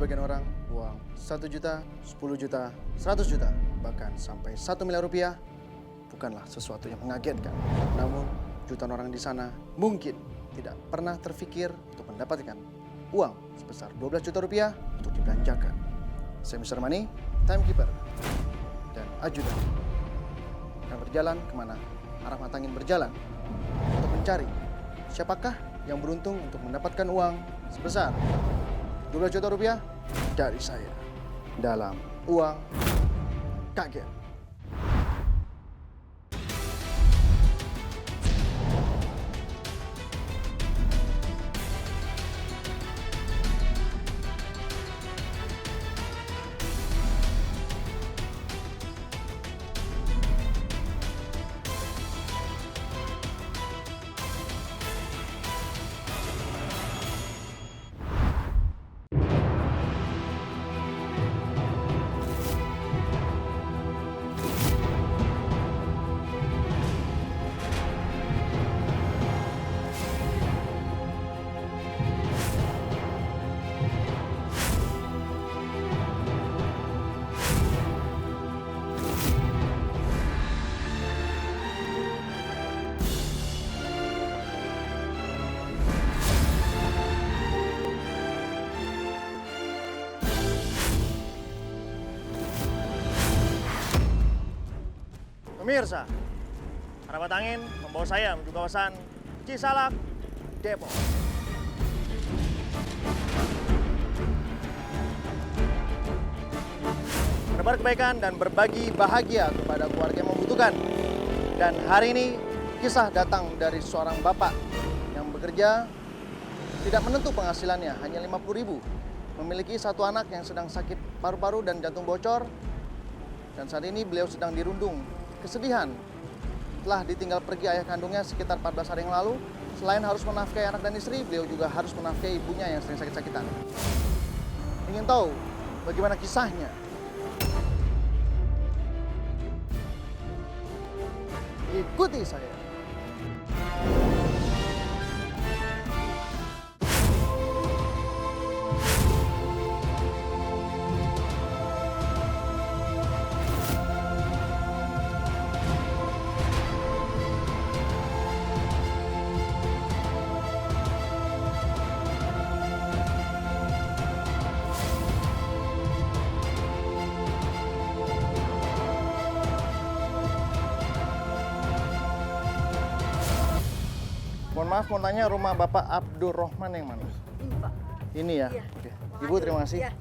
sebagian orang, uang 1 juta, 10 juta, 100 juta, bahkan sampai 1 miliar rupiah bukanlah sesuatu yang mengagetkan. Namun, jutaan orang di sana mungkin tidak pernah terfikir untuk mendapatkan uang sebesar 12 juta rupiah untuk dibelanjakan. Saya Mr. Money, timekeeper, dan ajudan akan berjalan kemana arah mata angin berjalan untuk mencari siapakah yang beruntung untuk mendapatkan uang sebesar 12 juta rupiah dari saya dalam uang kaget. Pemirsa, arah mata angin membawa saya menuju kawasan Cisalak, Depok. Menebar kebaikan dan berbagi bahagia kepada keluarga yang membutuhkan. Dan hari ini kisah datang dari seorang bapak yang bekerja tidak menentu penghasilannya, hanya 50.000. Memiliki satu anak yang sedang sakit paru-paru dan jantung bocor. Dan saat ini beliau sedang dirundung kesedihan telah ditinggal pergi ayah kandungnya sekitar 14 hari yang lalu. Selain harus menafkahi anak dan istri, beliau juga harus menafkahi ibunya yang sering sakit-sakitan. Ingin tahu bagaimana kisahnya? Ikuti saya. Mohon maaf, mau tanya rumah Bapak Abdul Rahman yang mana? Ini, Pak. Ini ya? Iya. Oke. Ibu, terima kasih. Iya.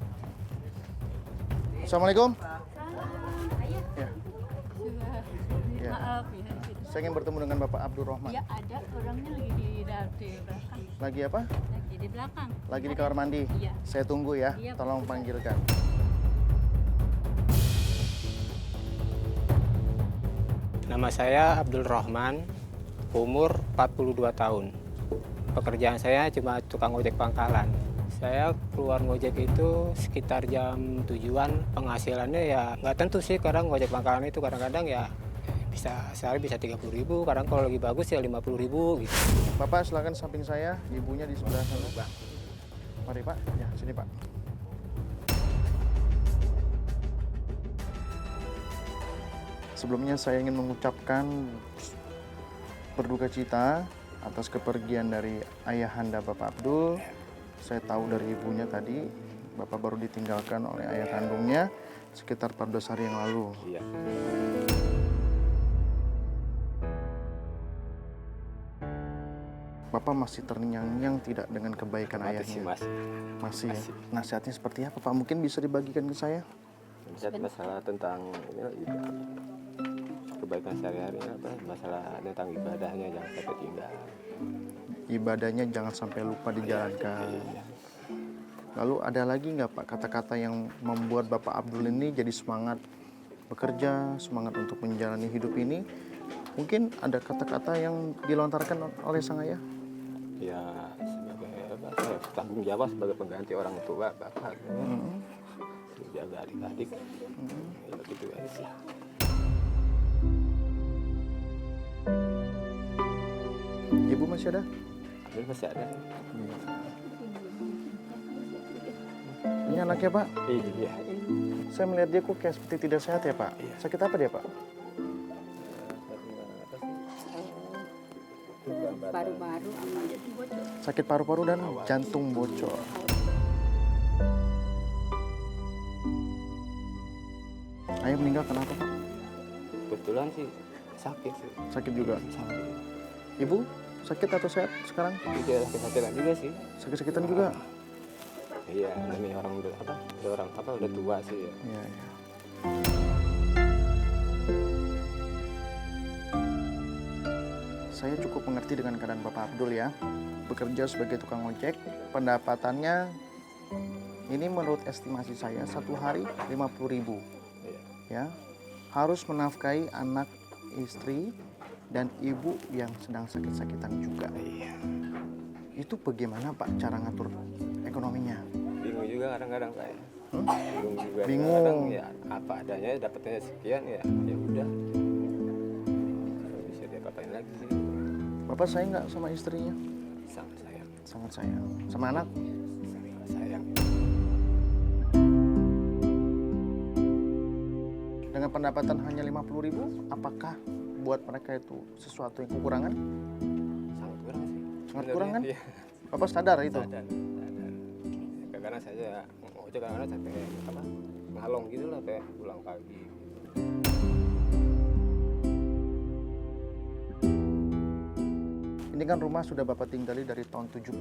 Assalamualaikum. Ya. Ya. Maaf ya. Saya ingin bertemu dengan Bapak Abdul Rahman. Ya ada orangnya lagi di belakang. Lagi apa? Lagi di belakang. Lagi di kamar mandi? Iya. Saya tunggu ya. Iya, Tolong Pak. panggilkan. Nama saya Abdul Rahman, umur 42 tahun. Pekerjaan saya cuma tukang ojek pangkalan. Saya keluar ngojek itu sekitar jam 7-an, penghasilannya ya nggak tentu sih, kadang ngojek pangkalan itu kadang-kadang ya bisa sehari bisa 30.000, kadang kalau lagi bagus ya 50.000 gitu. Bapak silakan samping saya, ibunya di sebelah sana. Bang. Mari Pak, ya sini Pak. Sebelumnya saya ingin mengucapkan berduka cita atas kepergian dari ayahanda Bapak Abdul. Saya tahu dari ibunya tadi, Bapak baru ditinggalkan oleh ayah kandungnya sekitar 14 hari yang lalu. Iya. Bapak masih terngiang-ngiang tidak dengan kebaikan ayahnya? Mas. Masih ya? Masih. Nasihatnya seperti apa Pak? Mungkin bisa dibagikan ke saya? Masalah tentang kebaikan sehari-hari, masalah tentang ibadahnya jangan sampai tinggal. Ibadahnya jangan sampai lupa dijalankan. Lalu ada lagi nggak Pak kata-kata yang membuat Bapak Abdul ini jadi semangat bekerja, semangat untuk menjalani hidup ini? Mungkin ada kata-kata yang dilontarkan oleh sang ayah? Ya sebagai tanggung jawab sebagai pengganti orang tua bapak, jaga adik-adik, ya gitu aja sih. Ibu masih ada? Ini masih ada. Ya Ini anaknya Pak. Iya. Saya melihat dia kok kayak seperti tidak sehat ya Pak. Iya. Sakit apa dia Pak? Baru-baru Sakit paru-paru dan jantung bocor. Ayah meninggal kenapa Pak? Kebetulan sih sakit sih. Sakit juga. Sakit. Ibu sakit atau sehat sekarang? Iya, sakit-sakitan juga sih. Sakit-sakitan juga. Iya, namanya orang udah tua sih ya. Iya, iya. Saya cukup mengerti dengan keadaan Bapak Abdul ya. Bekerja sebagai tukang ojek, pendapatannya ini menurut estimasi saya satu hari 50.000 Iya. ya. Harus menafkahi anak, istri, dan ibu yang sedang sakit-sakitan juga. Iya. Itu bagaimana Pak cara ngatur ekonominya? Bingung juga kadang-kadang kayak. Bingung juga. Bingung. Kadang ya apa adanya dapatnya sekian ya udah. Nggak bisa diapa-apain lagi sih. Bapak sayang nggak sama istrinya? Sangat sayang. Sangat sayang. Sama anak? Sangat sayang. Dengan pendapatan hanya 50.000, apakah buat mereka itu sesuatu yang kekurangan? Sangat kurang sih. Sangat kurang kan? Iya. Bapak sadar itu? Sadar. Karena saya ojek kadang-kadang sampai ngalong gitu lah kayak pulang pagi. Ini kan rumah sudah Bapak tinggali dari tahun 70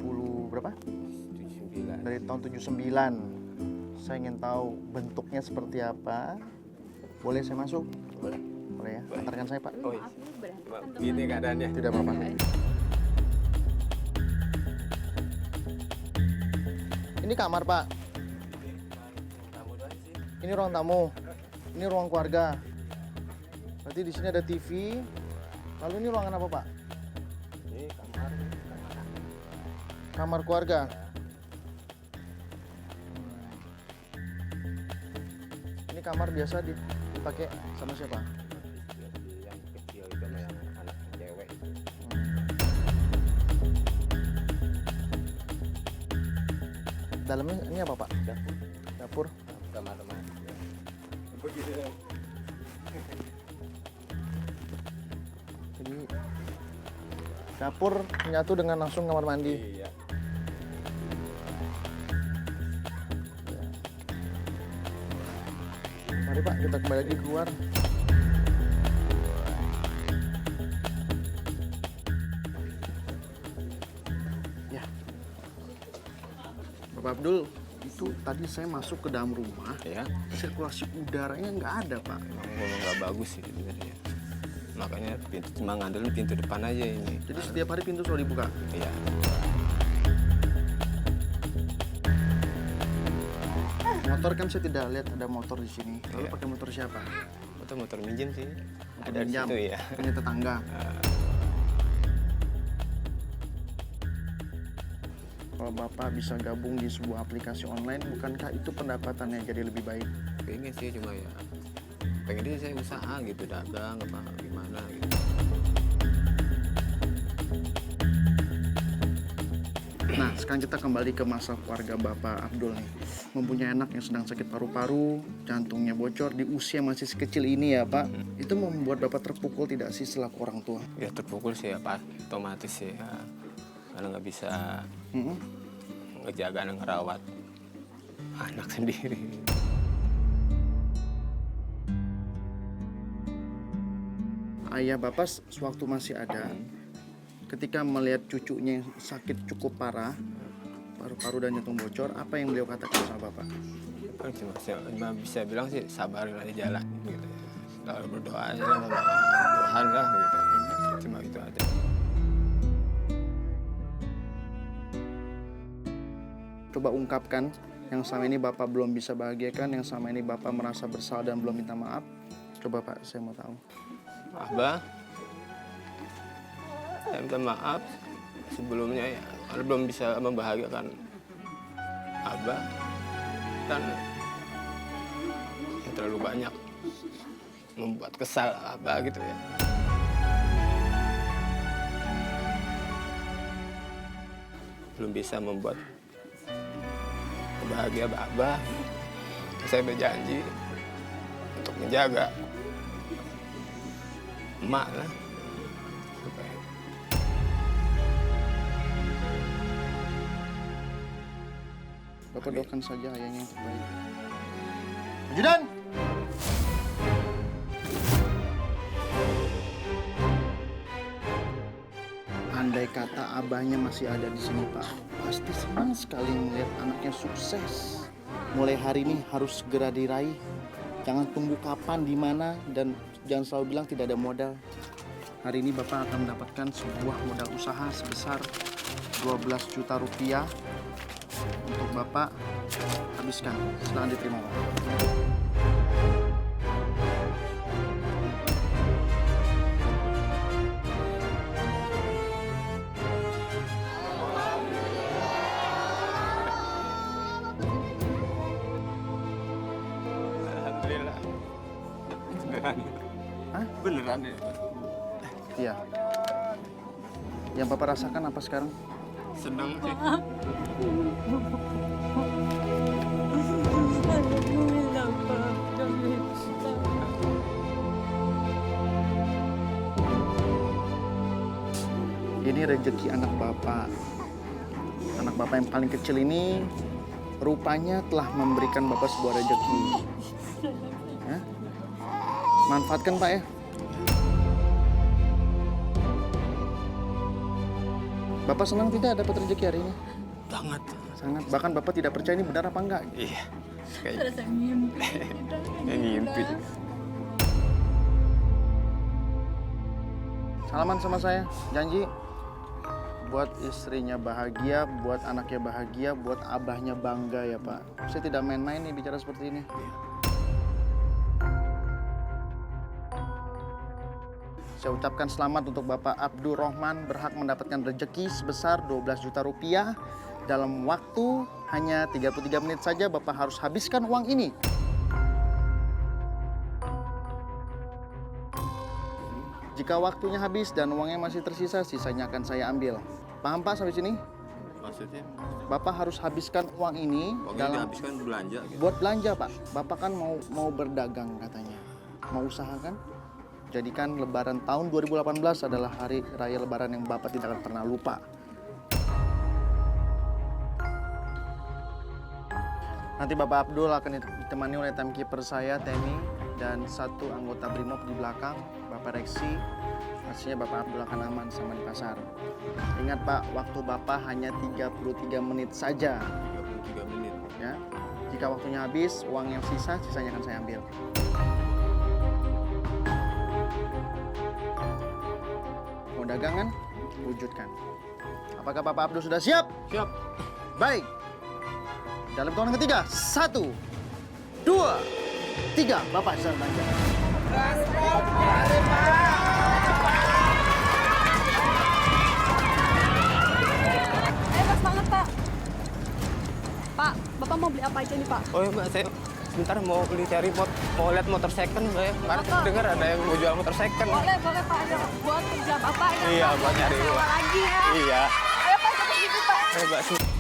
berapa? 79. Dari tahun 79. Saya ingin tahu bentuknya seperti apa. Boleh saya masuk? Boleh. Boleh ya? Boleh. Antarkan saya Pak. Oh iya. Gini keadaannya. Tidak apa-apa. Ini kamar Pak. Ini ruang tamu. Ini ruang keluarga. Berarti di sini ada TV. Lalu ini ruangan apa Pak? Ini kamar. Kamar keluarga. Ini kamar biasa dipakai sama siapa? Yang kecil itu sama yang anak cewek itu. Dalamnya ini apa Pak? Dapur. Dapur. Kamar teman. Begitu. Jadi dapur menyatu dengan langsung kamar mandi. Iya. Mari Pak, kita kembali lagi keluar. Ya. Bapak Abdul, itu tadi saya masuk ke dalam rumah, Ya. sirkulasi udaranya nggak ada Pak. Emang ngomong nggak bagus sih sebenarnya. Makanya pintu cuma ngandelin pintu depan aja ini. Jadi setiap hari pintu selalu dibuka. Iya. Motor kan saya tidak lihat ada motor di sini. Lalu Iya. pakai motor siapa? Motor minjem sih. Motor Ada di pinjam, situ ya. punya tetangga. Kalau Bapak bisa gabung di sebuah aplikasi online, bukankah itu pendapatannya jadi lebih baik? Pengen sih cuma ya. Pengen dia saya usaha gitu dagang apa gimana gitu. Nah, sekarang kita kembali ke masa keluarga Bapak Abdul nih. Mempunyai anak yang sedang sakit paru-paru, jantungnya bocor di usia masih sekecil ini ya Pak. Itu membuat Bapak terpukul tidak sih selaku orang tua? Ya terpukul sih ya Pak, otomatis sih ya. Karena nggak bisa Mm-mm. ngejaga dan ngerawat anak sendiri. Ayah Bapak sewaktu masih ada, ketika melihat cucunya yang sakit cukup parah, paru-paru dan jantung bocor, apa yang beliau katakan sama Bapak? Kan cuma bisa bilang sih sabarin aja jalan gitu. Selalu berdoa aja sama Tuhan lah gitu. Cuma itu aja. Coba ungkapkan yang selama ini Bapak belum bisa bahagiakan, yang selama ini Bapak merasa bersalah dan belum minta maaf. Coba Pak, saya mau tahu. Abah, saya minta maaf sebelumnya ya, karena belum bisa membahagiakan Abah dan ya terlalu banyak membuat kesal Abah gitu ya. Belum bisa membuat bahagia Abah, saya berjanji untuk menjaga emak lah. Supaya Bapak doakan saja ayahnya yang terbaik. Ajudan! Andai kata abahnya masih ada di sini, Pak, pasti senang sekali melihat anaknya sukses. Mulai hari ini harus segera diraih. Jangan tunggu kapan, di mana, dan jangan selalu bilang tidak ada modal. Hari ini Bapak akan mendapatkan sebuah modal usaha sebesar 12 juta rupiah untuk Bapak habiskan. Silakan diterima, Pak. Alhamdulillah. Beneran. Hah? Beneran ya? Iya. Yang Bapak rasakan apa sekarang? Senang sih. Alhamdulillah, Pak. Ini rezeki anak Bapak. Anak Bapak yang paling kecil ini rupanya telah memberikan Bapak sebuah rezeki. Ya? Manfaatkan, Pak, ya. Bapak senang tidak dapat rezeki hari ini? Banget. Sangat. Bahkan Bapak tidak percaya ini benar apa enggak. Iya. Kayak Rasa mimpi. ngimpi. Salaman sama saya, janji. Buat istrinya bahagia, buat anaknya bahagia, buat abahnya bangga ya, Pak. Saya tidak main-main nih bicara seperti ini. Saya ucapkan selamat untuk Bapak Abdul Rohman berhak mendapatkan rezeki sebesar 12 juta rupiah. Dalam waktu hanya 33 menit saja Bapak harus habiskan uang ini. Jika waktunya habis dan uangnya masih tersisa, sisanya akan saya ambil. Paham, Pak, sampai sini? Maksudnya? Bapak harus habiskan uang ini Uangnya dihabiskan belanja gitu. buat belanja, Pak. Bapak kan mau berdagang katanya. Mau usaha kan? Jadikan Lebaran tahun 2018 adalah hari raya Lebaran yang Bapak tidak akan pernah lupa. Nanti Bapak Abdul akan ditemani oleh timekeeper saya, Temi, dan satu anggota Brimob di belakang, Bapak Reksi. Pastinya Bapak Abdul akan aman sama di pasar. Ingat, Pak, waktu Bapak hanya 33 menit saja. 33 menit. Ya. Jika waktunya habis, uang yang sisanya akan saya ambil. Mau dagangan? Wujudkan. Apakah Bapak Abdul sudah siap? Siap. Baik. Dalam hitungan ketiga, 1, 2, 3. Bapak sedang belanja. Pas banget, Pak. Pak, Bapak mau beli apa aja nih, Pak? Oh ya Mbak, saya sebentar mau beli cari mau lihat motor second Mbak ya. Karena saya dengar ada yang mau jual motor second. Boleh, Pak. Ada buat kerja Bapak ya. Iya, Pak. buat nyari Sewa uang. lagi ya. Iya. Ayo, Pak, cepet gitu, Pak. Ayo Mbak, sini.